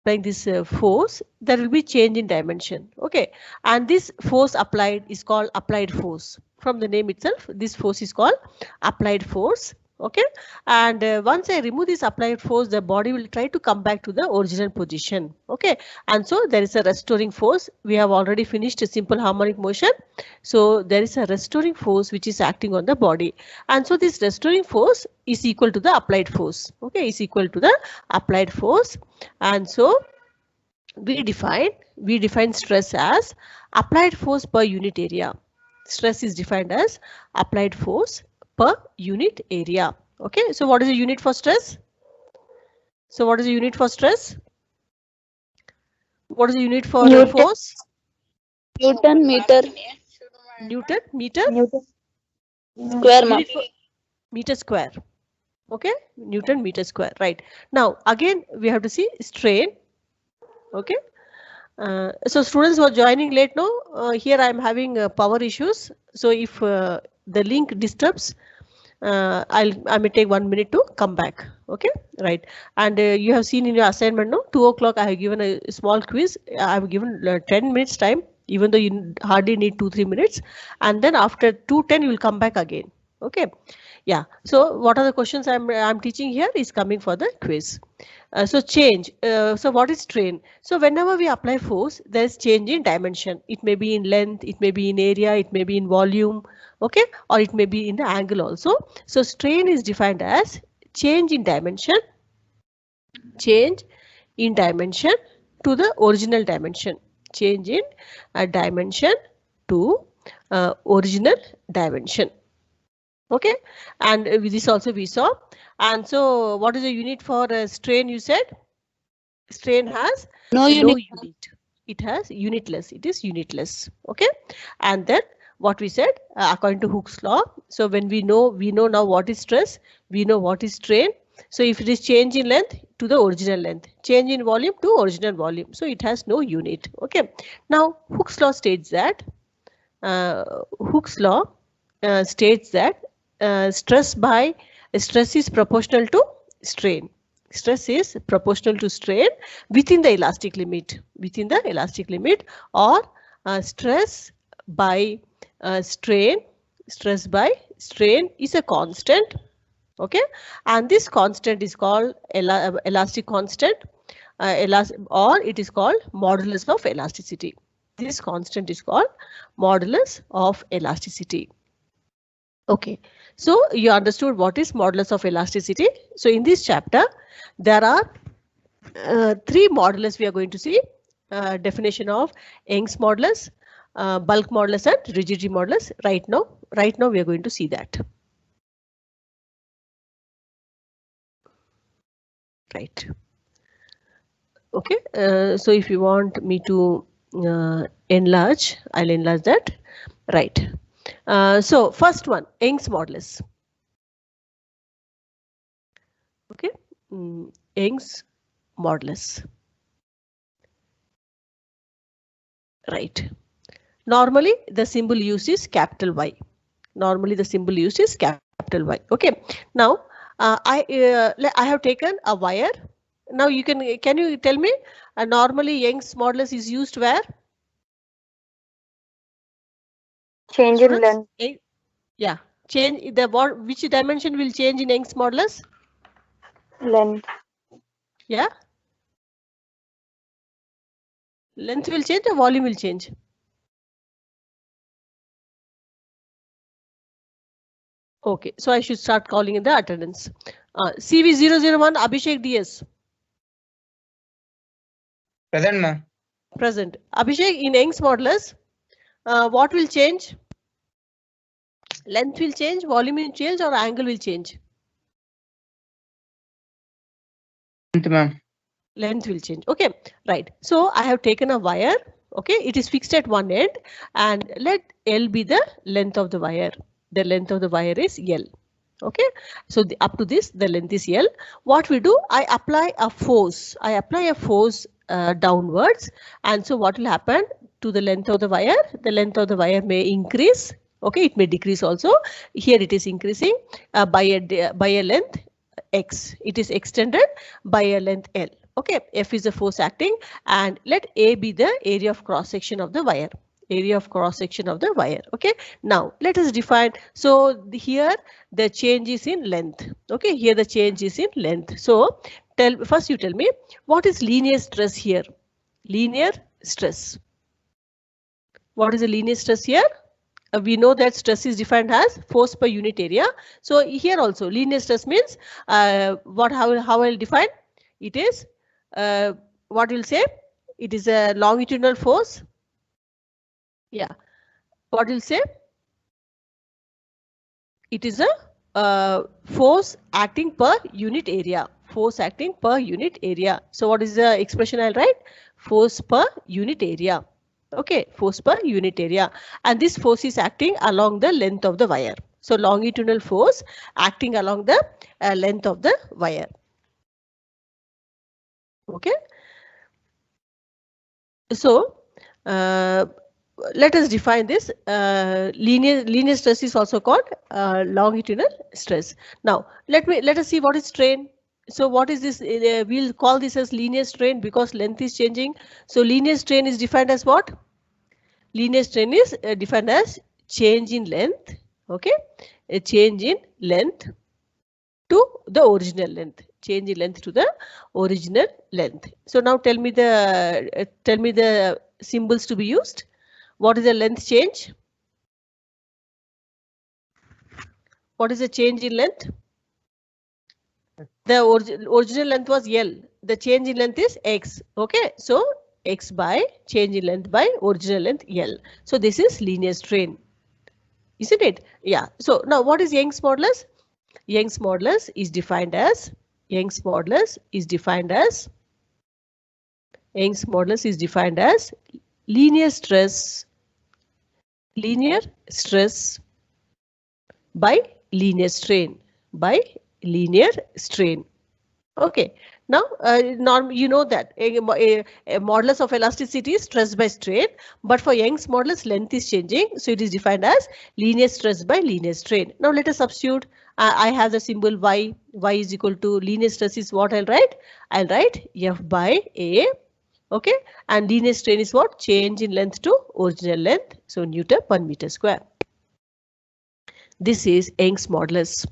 applying this force, there will be change in dimension. Okay, and this force applied is called applied force. From the name itself, this force is called applied force. Okay, and once I remove this applied force, the body will try to come back to the original position. Okay, and so there is a restoring force. We have already finished a simple harmonic motion. So there is a restoring force which is acting on the body, and so this restoring force is equal to the applied force. Okay, is equal to the applied force, and so we define stress as applied force per unit area. Stress is defined as applied force per unit area. Okay, so what is the unit for stress? So what is the unit for stress? What is the unit for Newton. force? Newton meter. Newton meter. Newton square. Unit for meter square. Okay, Newton meter square. Right. Now again we have to see strain. Okay. So students who are joining late now, here I am having power issues. So if the link disturbs, I may take 1 minute to come back. Okay, right. And you have seen in your assignment, no, 2 o'clock I have given a small quiz. I have given 10 minutes time, even though you hardly need 2-3 minutes. And then after 2:10 you will come back again. Okay. Yeah. So what are the questions I'm teaching here is coming for the quiz. So change. So what is strain? So whenever we apply force, there is change in dimension. It may be in length, it may be in area, it may be in volume, okay, or it may be in the angle also. So strain is defined as change in dimension to the original dimension. Change in dimension to original dimension. Okay, and this also we saw. And so what is the unit for strain? You said strain has no unit. It has unitless. It is unitless. Okay, and then what we said according to Hooke's law. So when we know now what is stress, we know what is strain. So if it is change in length to the original length, change in volume to original volume, so it has no unit. Okay, now Hooke's law states that stress is proportional to strain. Stress is proportional to strain within the elastic limit. Or stress by strain is a constant. Okay, and this constant is called elastic constant, or it is called modulus of elasticity. This constant is called modulus of elasticity. Okay, so you understood what is modulus of elasticity. So in this chapter, there are 3 modulus we are going to see. Definition of Young's modulus, bulk modulus and rigidity modulus. Right now we are going to see that. Right. Okay, so if you want me to enlarge, I'll enlarge that. Right. So first one, Young's modulus. Okay, Young's modulus. Right. Normally the symbol used is capital Y. Okay. Now I have taken a wire. Now can you tell me normally Young's modulus is used where? Change in length. Yeah, change which dimension will change in Young's modulus? Length. Yeah. Length will change or volume will change? Okay, so I should start calling in the attendance. CV001 Abhishek DS. Present, ma'am. Present. Abhishek, in Young's modulus, what will change? Length will change, volume will change, or angle will change? Length, ma'am. Length will change. Okay, right. So I have taken a wire. Okay, it is fixed at one end, and let L be the length of the wire. The length of the wire is L. Okay, so up to this, the length is L. What we do, I apply a force. Downwards, and so what will happen to the length of the wire? The length of the wire may increase. Okay, it may decrease also. Here it is increasing by a length X. It is extended by a length L. Okay, F is the force acting, and let A be the area of cross section of the wire. Area of cross section of the wire. Okay, now let us define. So here the change is in length. Okay, here the change is in length. So first you tell me what is linear stress here? Linear stress. What is the linear stress here? We know that stress is defined as force per unit area. So here also linear stress means how I'll define it is what we'll say, it is a longitudinal force. Yeah, what we'll say, it is a force acting per unit area. Force acting per unit area. So what is the expression I'll write? Force per unit area. Okay, force per unit area, and this force is acting along the length of the wire. So longitudinal force acting along the length of the wire. Okay. So let us define this. Linear stress is also called longitudinal stress. Now let us see what is strain. So what is this? We'll call this as linear strain because length is changing. So linear strain is defined as what? Linear strain is defined as change in length. Okay, a change in length to the original length. Change in length to the original length. So now tell me the symbols to be used. What is the length change? What is the change in length? The original length was L. The change in length is X. Okay, so X by change in length by original length L. So this is linear strain, isn't it? Yeah. So now what is Young's modulus? Young's modulus is defined as linear stress by linear strain. Okay. Now, you know that a modulus of elasticity is stress by strain, but for Young's modulus, length is changing, so it is defined as linear stress by linear strain. Now let us substitute. I have the symbol Y. Y is equal to linear stress is what I'll write? I'll write F by A. Okay, and linear strain is what? Change in length to original length. So Newton per meter square. This is Young's modulus.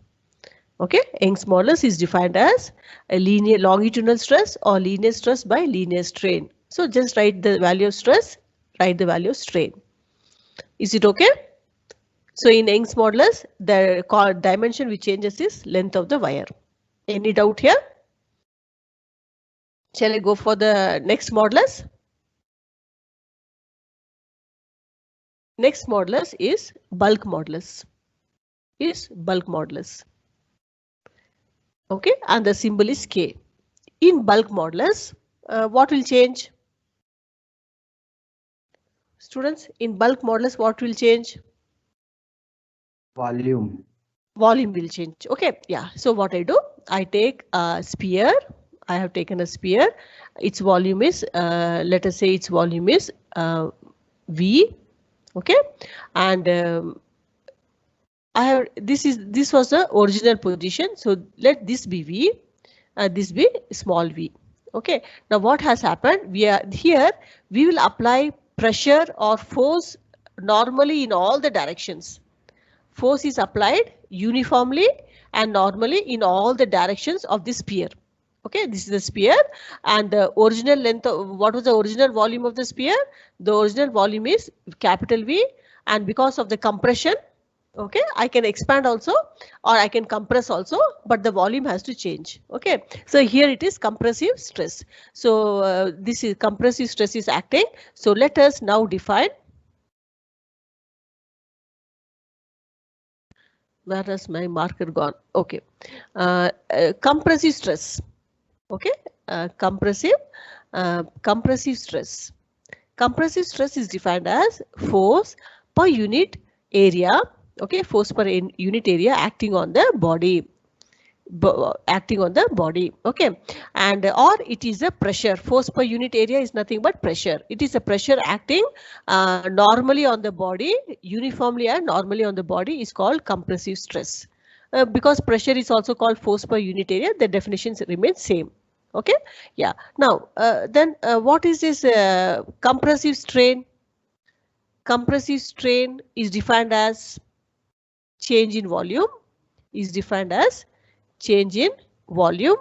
Okay, Young's modulus is defined as a linear longitudinal stress or linear stress by linear strain. So just write the value of stress, write the value of strain. Is it okay? So in Young's modulus, the dimension which changes is length of the wire. Any doubt here? Shall I go for the next modulus? Next modulus is bulk modulus. Okay, and the symbol is K. In bulk modulus, what will change? Students, in bulk modulus, what will change? Volume. Volume will change. Okay, yeah. So what I do? I take a sphere. I have taken a sphere. Its volume is, let us say its volume is V. Okay, and this was the original position. So let this be V, this be small v. Okay. Now what has happened? We will apply pressure or force normally in all the directions. Force is applied uniformly and normally in all the directions of the sphere. Okay, this is the sphere, and the original length of, what was the original volume of the sphere? The original volume is capital V, and because of the compression, okay, I can expand also or I can compress also, but the volume has to change. Okay, so here it is compressive stress. So this is compressive stress is acting. So let us now define. Where has my marker gone? Okay, compressive stress. Okay, compressive stress. Compressive stress is defined as force per unit area. Okay, force per unit area acting on the body. Okay, and or it is a pressure. Force per unit area is nothing but pressure. It is a pressure acting normally on the body, uniformly and normally on the body is called compressive stress. Because pressure is also called force per unit area, the definitions remain same. Okay, yeah. Now, then what is this compressive strain? Compressive strain is defined as change in volume, is defined as change in volume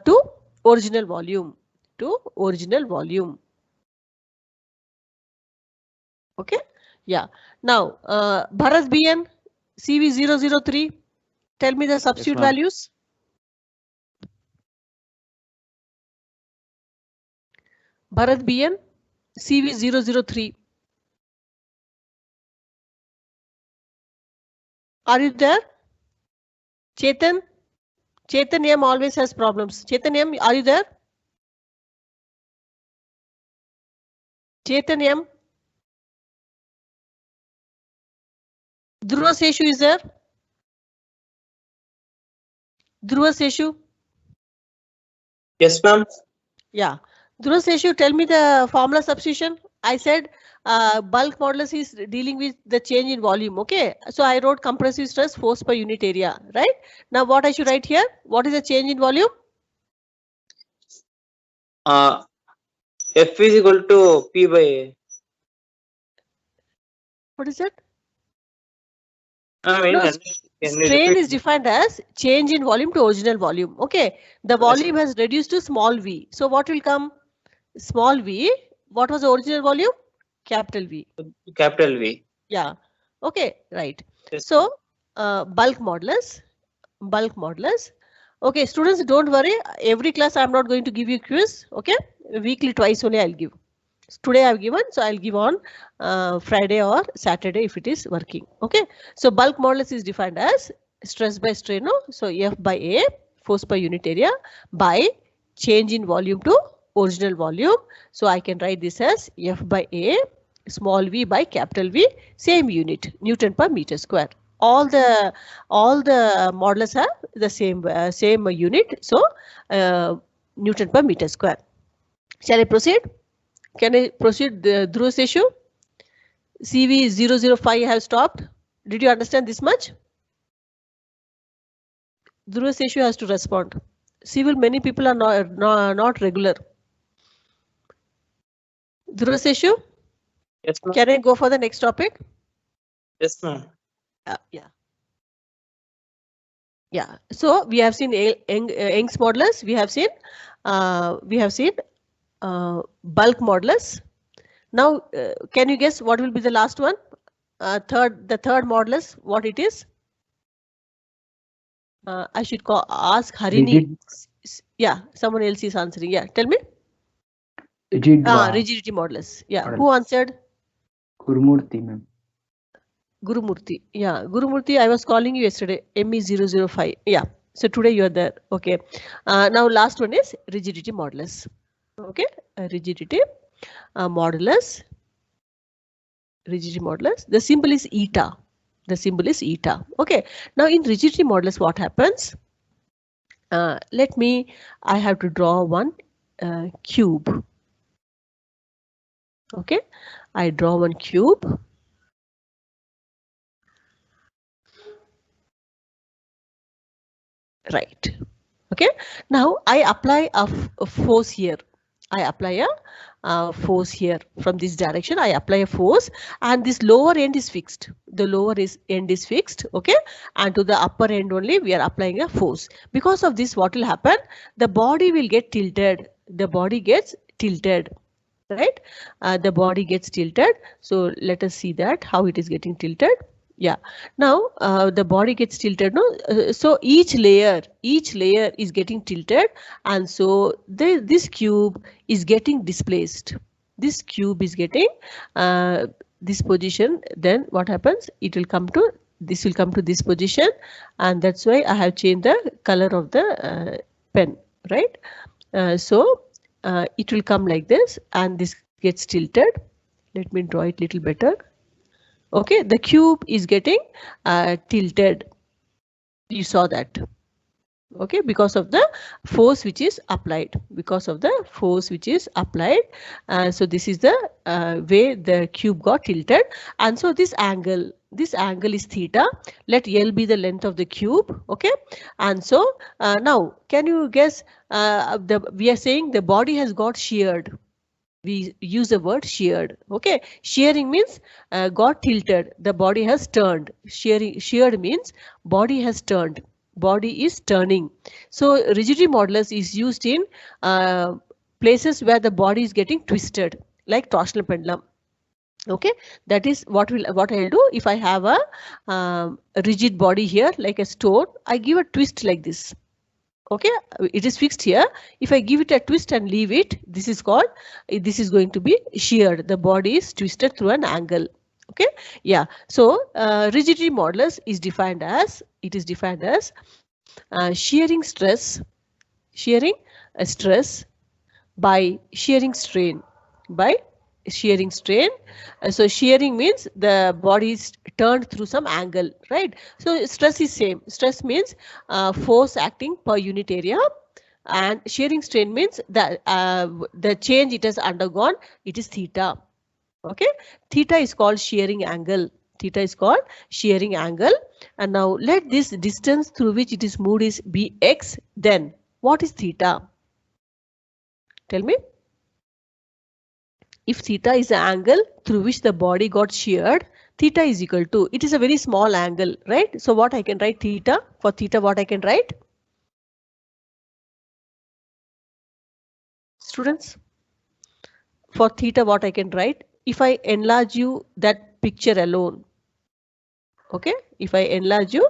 to original volume, to original volume. Okay, yeah. Now, Bharat BN CV003, tell me the substitute ma'am. values. Bharat BN CV003. Are you there? Chetan? Chetan M always has problems. Chetan M, are you there? Chetan M? Dhruva Seshu is there? Dhruva Seshu? Yes, ma'am. Yeah. Dhruva Seshu, tell me the formula substitution. I said bulk modulus is dealing with the change in volume. Okay. So I wrote compressive stress force per unit area. Right. Now what I should write here? What is the change in volume? F is equal to P by A. What is it? I mean, No, can you strain repeat? is defined as change in volume to original volume. Okay. The volume has reduced to small v. So what will come? Small v. What was the original volume? Capital V. Capital V. Yeah. Okay. Right. Yes. So bulk modulus. Bulk modulus. Okay, students, don't worry. Every class I'm not going to give you quiz. Okay, weekly twice only I'll give. Today I've given, so I'll give on Friday or Saturday if it is working. Okay, so bulk modulus is defined as stress by strain. No? So F by A, force per unit area, by change in volume to original volume. So I can write this as F by A, small v by capital V, same unit, Newton per meter square. All the modulus have the same unit. So Newton per meter square. Shall I proceed? Can I proceed, Dhruva Seshu? CV005 has stopped. Did you understand this much? Dhruva Seshu has to respond. Civil, many people are not regular. Dhruva Seshu? Yes, ma'am. Can I go for the next topic? Yes, ma'am. Yeah. So we have seen Young's modulus. We have seen bulk modulus. Now, can you guess what will be the last one? The third modulus, what it is? I should ask Harini. Yeah, someone else is answering. Yeah, tell me. Rigidity modulus. Yeah, who answered? Gurumurthy, ma'am. Gurumurthy. Yeah, Gurumurthy, I was calling you yesterday, ME005. Yeah, so today you are there. Okay. Now last one is rigidity modulus. Okay, rigidity modulus. Rigidity modulus. The symbol is eta. The symbol is eta. Okay. Now in rigidity modulus, what happens? I have to draw one cube. Okay. I draw one cube. Right. Okay. Now I apply a force here. I apply a force here from this direction. I apply a force and this lower end is fixed. The lower end is fixed. Okay. And to the upper end only we are applying a force. Because of this, what will happen? The body will get tilted. The body gets tilted. Right. The body gets tilted. So let us see that how it is getting tilted. Yeah. Now the body gets tilted. No. So each layer is getting tilted, and so this cube is getting displaced. This cube is getting this position. Then what happens? It will come to this position, and that's why I have changed the color of the pen. Right. So it will come like this, and this gets tilted. Let me draw it little better. Okay, the cube is getting tilted. You saw that. Okay, because of the force which is applied. Because of the force which is applied. So this is the way the cube got tilted. And so this angle This angle is theta. Let L be the length of the cube. Okay. And so now can you guess we are saying the body has got sheared. We use the word sheared. Okay. Shearing means got tilted. The body has turned. Sheared means body has turned. Body is turning. So rigidity modulus is used in places where the body is getting twisted, like torsional pendulum. Okay, that is what I'll do. If I have a rigid body here like a stone, I give a twist like this. Okay, it is fixed here. If I give it a twist and leave it, this is going to be sheared. The body is twisted through an angle. Okay, yeah. So rigidity modulus is defined as shearing stress by shearing strain So shearing means the body is turned through some angle, right? So stress is same. Stress means force acting per unit area, and shearing strain means that the change it has undergone, it is theta. Okay, theta is called shearing angle. And now let this distance through which it is moved is be x. Then what is theta? Tell me. If theta is the angle through which the body got sheared, theta is equal to, it is a very small angle, right? So what I can write theta, for theta what I can write? Students, for theta what I can write? If I enlarge you that picture alone, okay, if I enlarge you,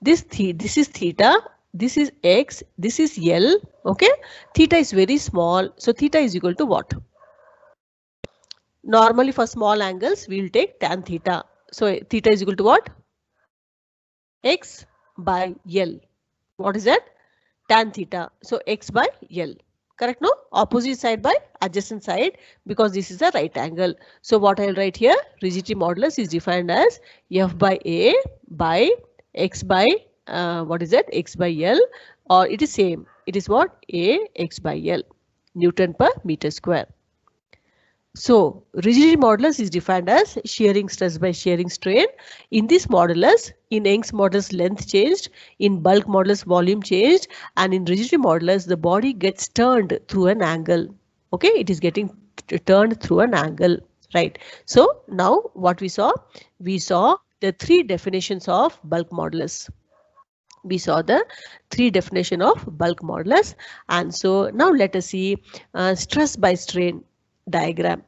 this is theta, this is x, this is L, okay, theta is very small, so theta is equal to what? Normally for small angles, we will take tan theta. So theta is equal to what? X by L. What is that? Tan theta. So x by L. Correct? No? Opposite side by adjacent side, because this is a right angle. So what I will write here, rigidity modulus is defined as F by A by X by what is that? X by L, or it is same. It is what? A X by L, Newton per meter square. So rigidity modulus is defined as shearing stress by shearing strain. In this modulus, in Young's modulus length changed, in bulk modulus volume changed, and in rigidity modulus the body gets turned through an angle. Okay, it is getting turned through an angle, right? So now what we saw the three definitions of bulk modulus. We saw the three definition of bulk modulus, and so now let us see stress by strain diagram.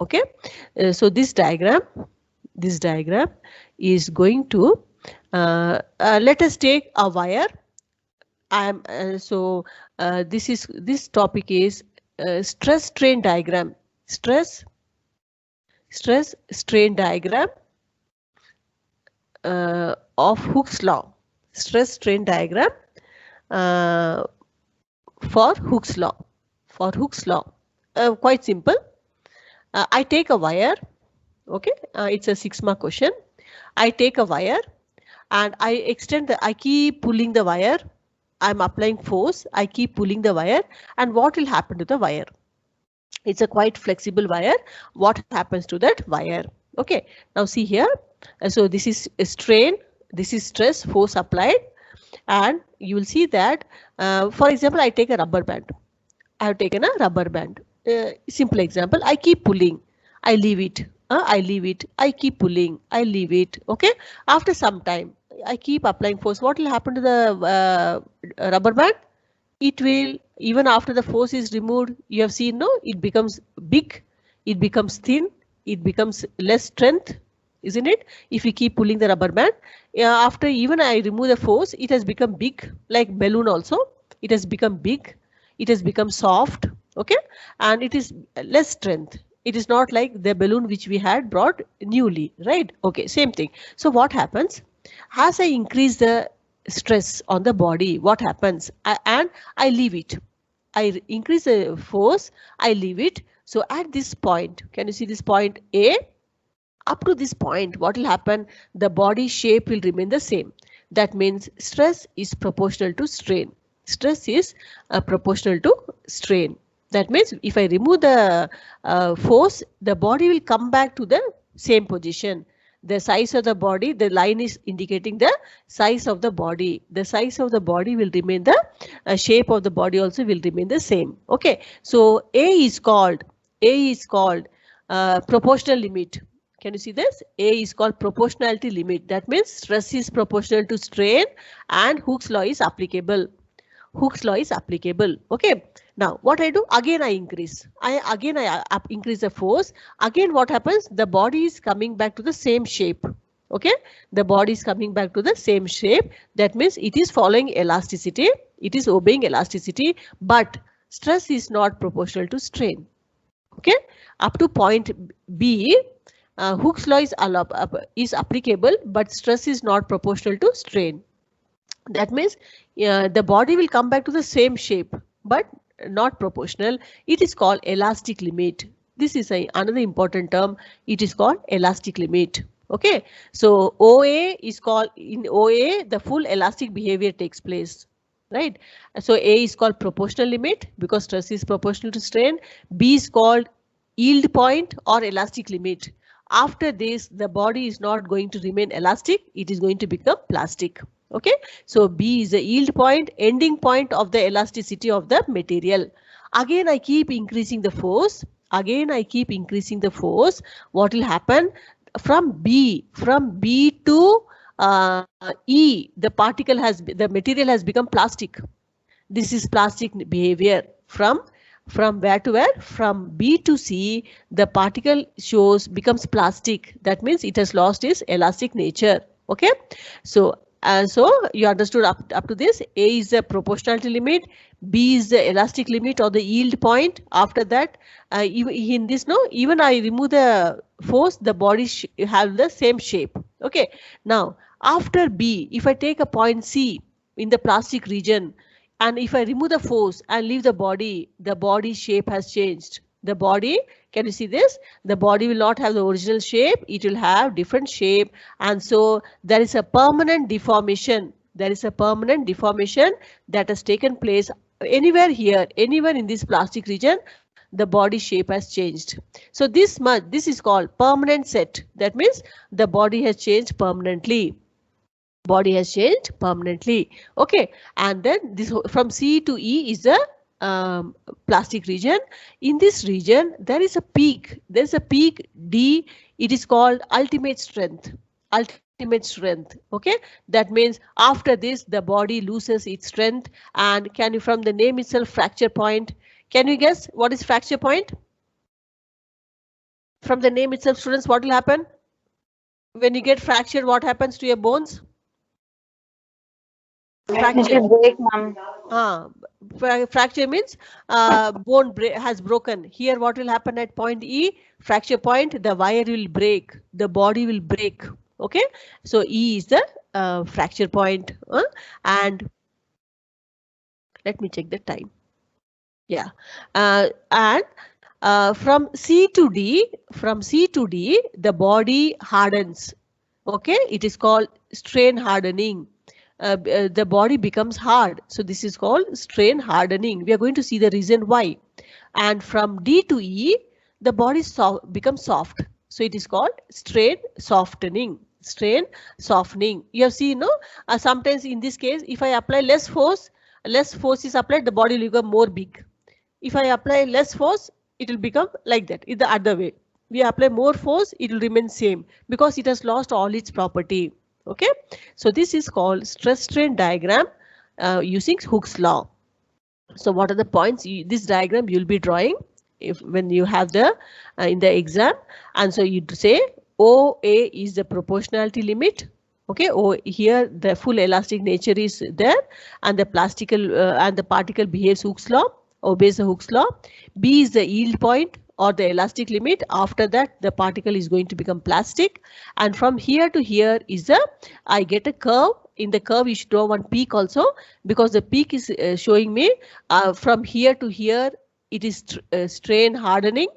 Okay, so this diagram is going to let us take a wire. This topic is stress strain diagram. Stress strain diagram of Hooke's law. Stress strain diagram for Hooke's law. Quite simple. I take a wire. Okay, it's a 6-mark question. I take a wire and I keep pulling the wire. I'm applying force. I keep pulling the wire, and what will happen to the wire? It's a quite flexible wire. What happens to that wire? Okay, now see here. So this is a strain. This is stress, force applied, and you will see that. For example, I take a rubber band. I have taken a rubber band. Simple example, I keep pulling, I leave it, I keep pulling, I leave it. Okay, after some time I keep applying force. What will happen to the rubber band? It will, even after the force is removed, you have seen, no, it becomes big, it becomes thin, it becomes less strength, isn't it? If we keep pulling the rubber band, after even I remove the force, it has become big, like balloon also. It has become big, it has become soft. Okay, and it is less strength. It is not like the balloon which we had brought newly, right? Okay, same thing. So what happens? As I increase the stress on the body, what happens? I leave it. I increase the force, I leave it. So at this point, can you see this point A? Up to this point, what will happen? The body shape will remain the same. That means stress is proportional to strain. Stress is proportional to strain. That means if I remove the force, the body will come back to the same position. The size of the body, the line is indicating the size of the body. The size of the body will remain the shape of the body also will remain the same. Okay, so A is called proportional limit. Can you see this? A is called proportionality limit. That means stress is proportional to strain and Hooke's law is applicable. Hooke's law is applicable. Okay. Now what I do? Again I increase. I increase the force. Again what happens? The body is coming back to the same shape. Okay. The body is coming back to the same shape. That means it is following elasticity. It is obeying elasticity. But stress is not proportional to strain. Okay. Up to point B, Hooke's law is applicable, but stress is not proportional to strain. That means the body will come back to the same shape, but not proportional. It is called elastic limit. This is another important term. It is called elastic limit. Okay, so OA is called, in OA the full elastic behavior takes place, right? So A is called proportional limit because stress is proportional to strain. B is called yield point or elastic limit. After this, the body is not going to remain elastic. It is going to become plastic. Okay, so B is the yield point, ending point of the elasticity of the material. Again, I keep increasing the force. Again, I keep increasing the force. What will happen? From B to E, the material has become plastic. This is plastic behavior. From where to where? From B to C, the particle becomes plastic. That means it has lost its elastic nature. Okay, so you understood up to this. A is the proportionality limit, B is the elastic limit or the yield point. After that, in this, even I remove the force, the body have the same shape. Okay, now after B, if I take a point C in the plastic region, and if I remove the force and leave the body shape has changed. The body, can you see this? The body will not have the original shape. It will have different shape. And so there is a permanent deformation. There is a permanent deformation that has taken place anywhere here, anywhere in this plastic region. The body shape has changed. So this is called permanent set. That means the body has changed permanently. Body has changed permanently. Okay, and then this from C to E is the plastic region. In this region there is a peak. There is a peak D. It is called ultimate strength. Ultimate strength. Okay, that means after this the body loses its strength. And can you, from the name itself, fracture point, can you guess what is fracture point? From the name itself, students, what will happen when you get fractured? What happens to your bones? Fracture. Fracture means bone has broken. Here what will happen at point E? Fracture point, the wire will break, the body will break. Okay, so E is the fracture point. And let me check the time. Yeah, and from C to D, the body hardens. Okay, it is called strain hardening. The body becomes hard. So this is called strain hardening. We are going to see the reason why. And from D to E, the body becomes soft. So it is called strain softening. Strain softening. You have seen, sometimes in this case, if I apply less force is applied, the body will become more big. If I apply less force, it will become like that. It's the other way. We apply more force, it will remain same because it has lost all its property. Okay, so this is called stress strain diagram using Hooke's law. So what are the points? This diagram you'll be drawing when you have the in the exam. And so you say OA is the proportionality limit. Okay, here the full elastic nature is there, and the particle behaves Hooke's law, obeys the Hooke's law. B is the yield point or the elastic limit. After that, the particle is going to become plastic. And from here to here is I get a curve. In the curve, you should draw one peak also, because the peak is showing me from here to here, it is strain hardening.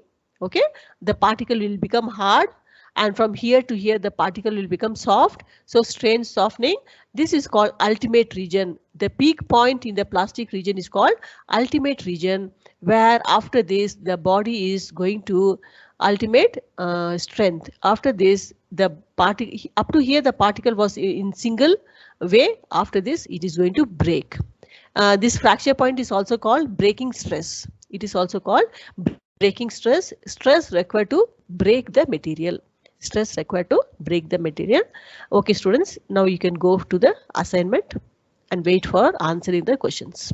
Okay, the particle will become hard. And from here to here, the particle will become soft. So strain softening. This is called ultimate region. The peak point in the plastic region is called ultimate region, where after this, the body is going to ultimate strength. After this, the particle up to here, the particle was in single way. After this, it is going to break. This fracture point is also called breaking stress. It is also called breaking stress. Stress required to break the material. Stress required to break the material. Okay, students, now you can go to the assignment and wait for answering the questions.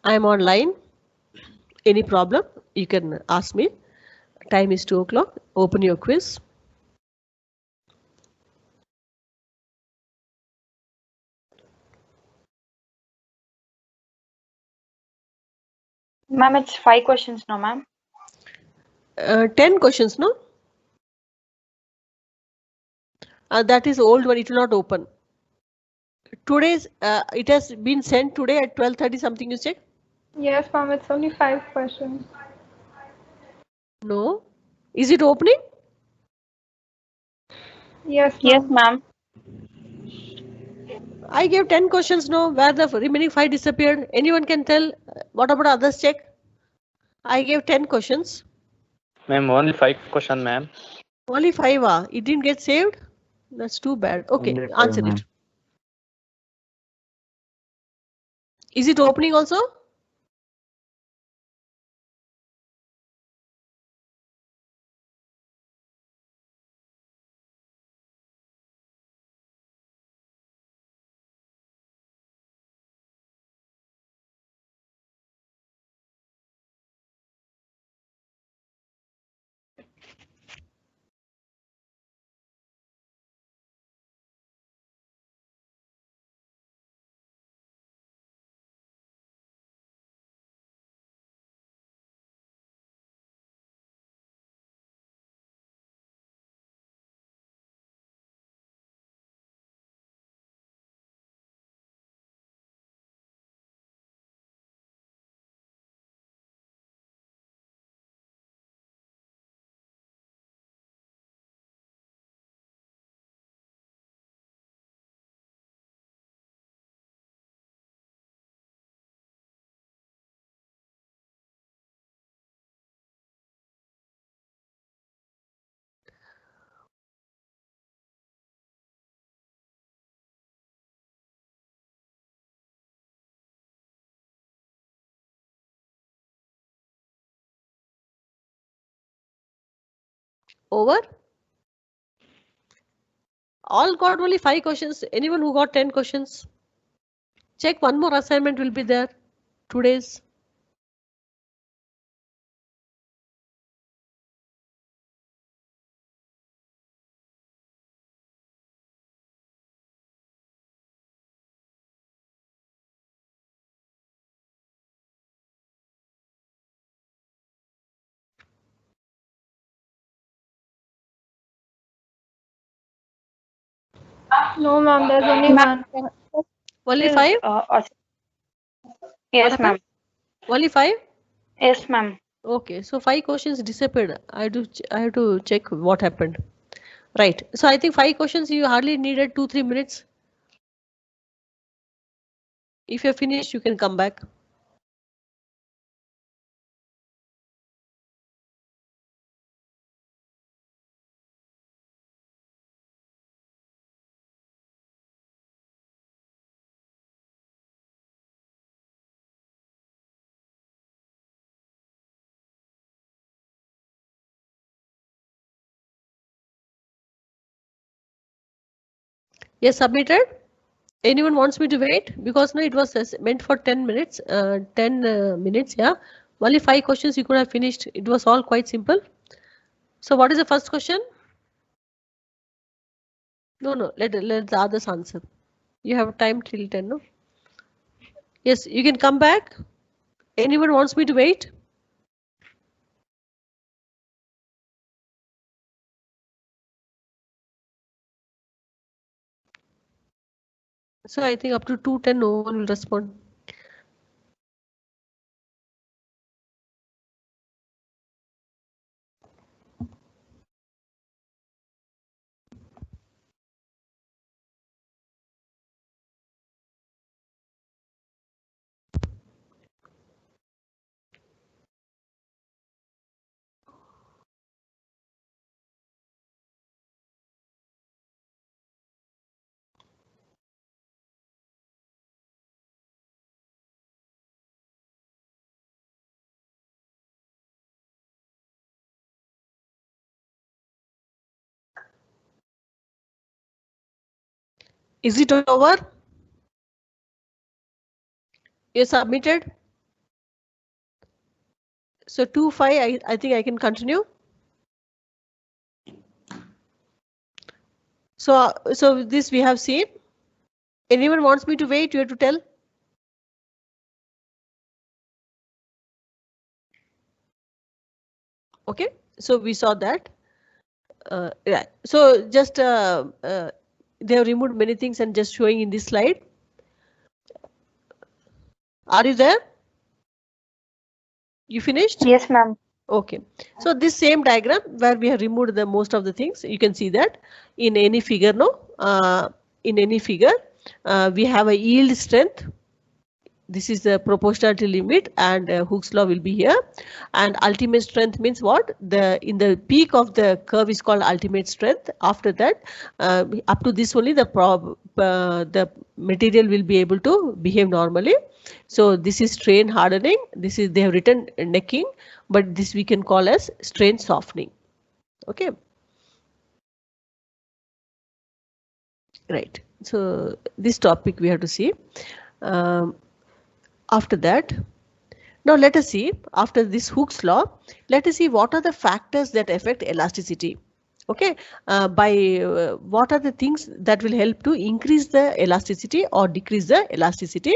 I am online. Any problem? You can ask me. Time is 2 o'clock. Open your quiz. Ma'am, it's 5 questions, no, ma'am? 10 questions, no? That is old one. It will not open. Today's it has been sent today at 12:30 something. You check? Yes, ma'am, it's only 5 questions. No. Is it opening? Yes, Yes, ma'am. ma'am. I gave 10 questions. No, where the remaining 5 disappeared? Anyone can tell? What about others? Check. I gave 10 questions. Ma'am, only 5 question, ma'am. Only 5. It didn't get saved. That's too bad. Okay, Only 5, answer ma'am. it. Is it opening also? Over. All got only 5 questions. Anyone who got 10 questions? Check, one more assignment will be there. Today's. No, ma'am, there's only Ma'am, one. Only is, 5? yes, What ma'am. happened? Only 5? Yes, ma'am. Okay, so 5 questions disappeared. I have to check what happened. Right. So I think 5 questions you hardly needed 2-3 minutes. If you're finished, you can come back. Yes, submitted. Anyone wants me to wait? Because no, it was meant for 10 minutes. 10 minutes, yeah. Only 5 questions you could have finished. It was all quite simple. So what is the first question? No, let the others answer. You have time till 10, no? Yes, you can come back. Anyone wants me to wait? So I think up to 2:10, no one will respond. Is it over? You submitted. So 2-5, I think I can continue. So this we have seen. Anyone wants me to wait? You have to tell. Okay, so we saw that. Yeah. So just they have removed many things and just showing in this slide. Are you there? You finished? Yes, ma'am. Okay. So this same diagram where we have removed the most of the things, you can see that in any figure, no? In any figure, we have a yield strength. This is the proportionality limit, and Hooke's law will be here. And ultimate strength means what? In the peak of the curve is called ultimate strength. After that, up to this only the material will be able to behave normally. So this is strain hardening. This is, they have written necking, but this we can call as strain softening. Okay. Right. So this topic we have to see. After that, now let us see, after this Hooke's law, let us see what are the factors that affect elasticity. Okay, what are the things that will help to increase the elasticity or decrease the elasticity?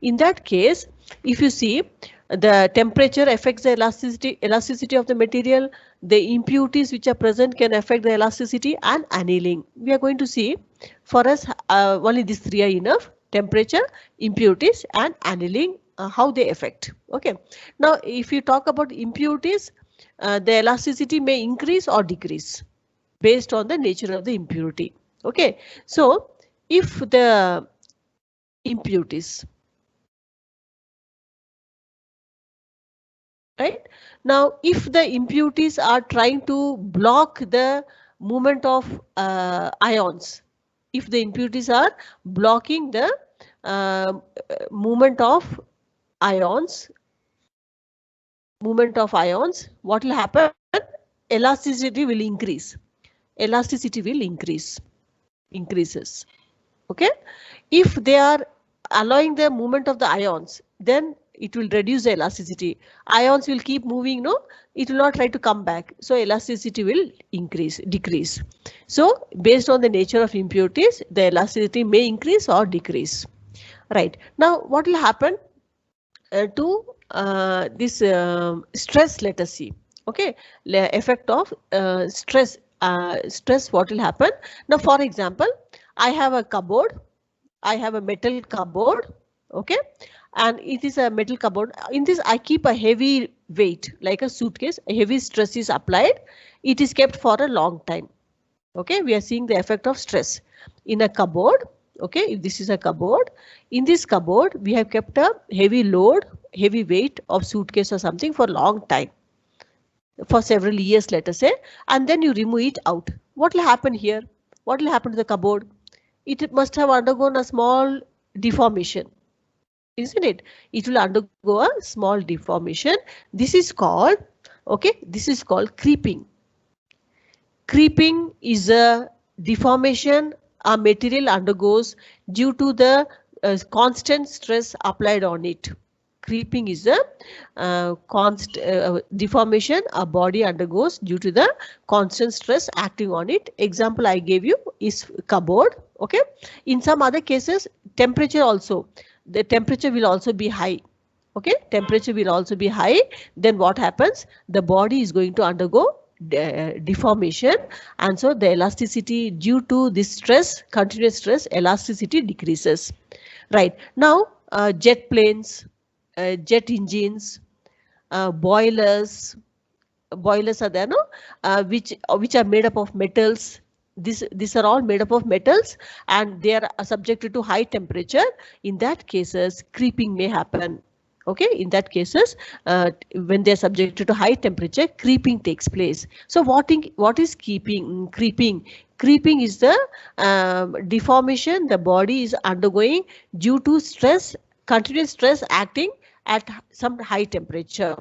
In that case, if you see, the temperature affects the elasticity of the material, the impurities which are present can affect the elasticity, and annealing. We are going to see, for us only these three are enough: temperature, impurities, and annealing, how they affect. Okay, now if you talk about impurities, the elasticity may increase or decrease based on the nature of the impurity. Okay, so if the impurities, right, now if the impurities are trying to block the movement of ions, if the impurities are blocking the movement of ions, what will happen? Elasticity will increase. Elasticity will increases. Okay, if they are allowing the movement of the ions, then it will reduce the elasticity. Ions will keep moving, no, it will not try to come back, so elasticity will decrease. So based on the nature of impurities, the elasticity may increase or decrease. Right, now what will happen to this stress? Let us see. Okay, the effect of stress. What will happen? Now, for example, I have a cupboard. I have a metal cupboard. Okay, and it is a metal cupboard. In this, I keep a heavy weight like a suitcase. A heavy stress is applied. It is kept for a long time. Okay, we are seeing the effect of stress in a cupboard. Okay, if this is a cupboard, in this cupboard we have kept a heavy load, heavy weight of suitcase or something for a long time, for several years, let us say, and then you remove it out. What will happen here? What will happen to the cupboard? It must have undergone a small deformation, isn't it? It will undergo a small deformation. This is called, okay, this is called creeping. Creeping is a deformation a material undergoes due to the constant stress applied on it. Creeping is a deformation a body undergoes due to the constant stress acting on it. Example I gave you is cupboard. Okay, in some other cases, temperature also, the temperature will also be high. Okay, temperature will also be high. Then what happens? The body is going to undergo deformation, and so the elasticity due to this stress, continuous stress, elasticity decreases. Right, now jet planes, jet engines, boilers are there, no, which are made up of metals. These are all made up of metals, and they are subjected to high temperature. In that cases, creeping may happen. Okay, in that cases, when they are subjected to high temperature, creeping takes place. So what is creeping? Creeping is the deformation the body is undergoing due to stress, continuous stress acting at some high temperature.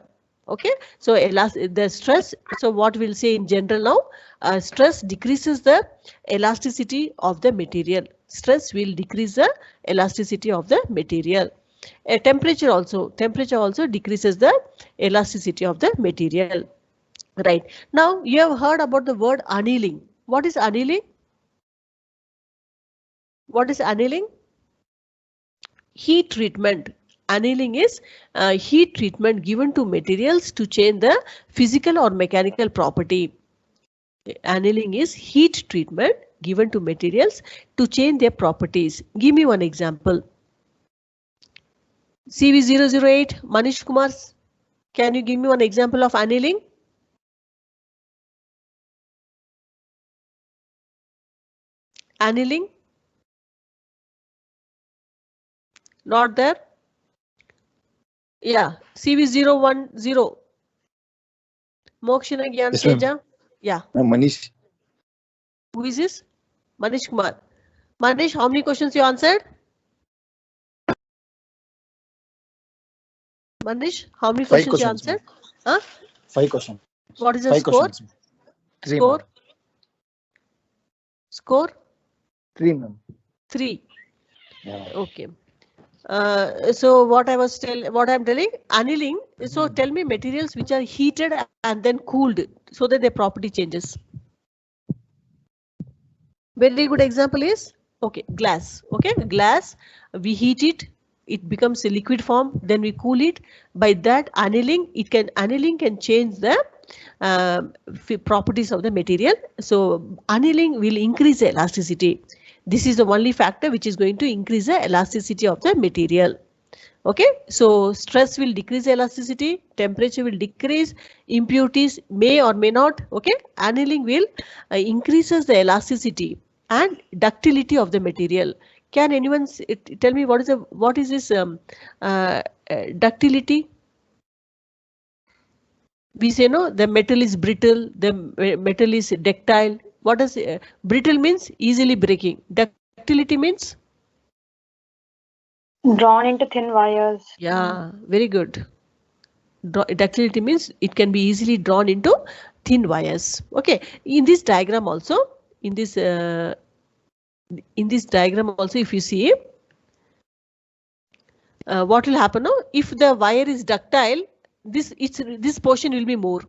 Okay, so the stress, so what we'll say in general now, stress decreases the elasticity of the material. stress will decrease the elasticity of the material. Temperature also decreases the elasticity of the material. Right. Now you have heard about the word annealing. What is annealing? What is annealing? Heat treatment. Annealing is heat treatment given to materials to change the physical or mechanical property. Annealing is heat treatment given to materials to change their properties. Give me one example. CV008, Manish Kumar, can you give me one example of annealing? Annealing? Not there? Yeah, CV010. Mokshina Gyan Yes, ma'am. Teja. Yeah. Manish. Who is this? Manish Kumar. Manish, how many questions you answered? Manish, how many 5 questions you questions. answered? Huh? 5 questions. What is the 5 score? questions. 3, Score? Score? 3, ma'am. 3. Yeah. Okay. So what I'm telling, annealing. So tell me materials which are heated and then cooled so that their property changes. Very good example is, okay, glass. Okay, glass, we heat it, it becomes a liquid form, then we cool it. By that annealing can change the properties of the material. So annealing will increase the elasticity. This is the only factor which is going to increase the elasticity of the material. Okay, so stress will decrease the elasticity, temperature will decrease, impurities may or may not. Okay, annealing will increases the elasticity and ductility of the material. Can anyone tell me what is this ductility? We say no, the metal is brittle, the metal is ductile. What does brittle means? Easily breaking. Ductility means? Drawn into thin wires. Yeah, very good. Ductility means it can be easily drawn into thin wires. Okay, in this diagram also, in this diagram also, if you see, what will happen now? If the wire is ductile, this portion will be more.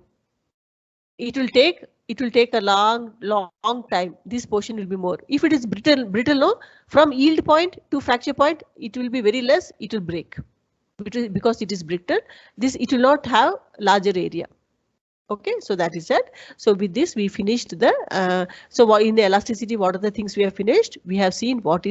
It will take a long time. This portion will be more. If it is brittle, no, from yield point to fracture point, it will be very less. It will break. Because it is brittle, it will not have larger area. Okay, so that is it. So with this we finished the so in the elasticity, what are the things we have finished? We have seen what is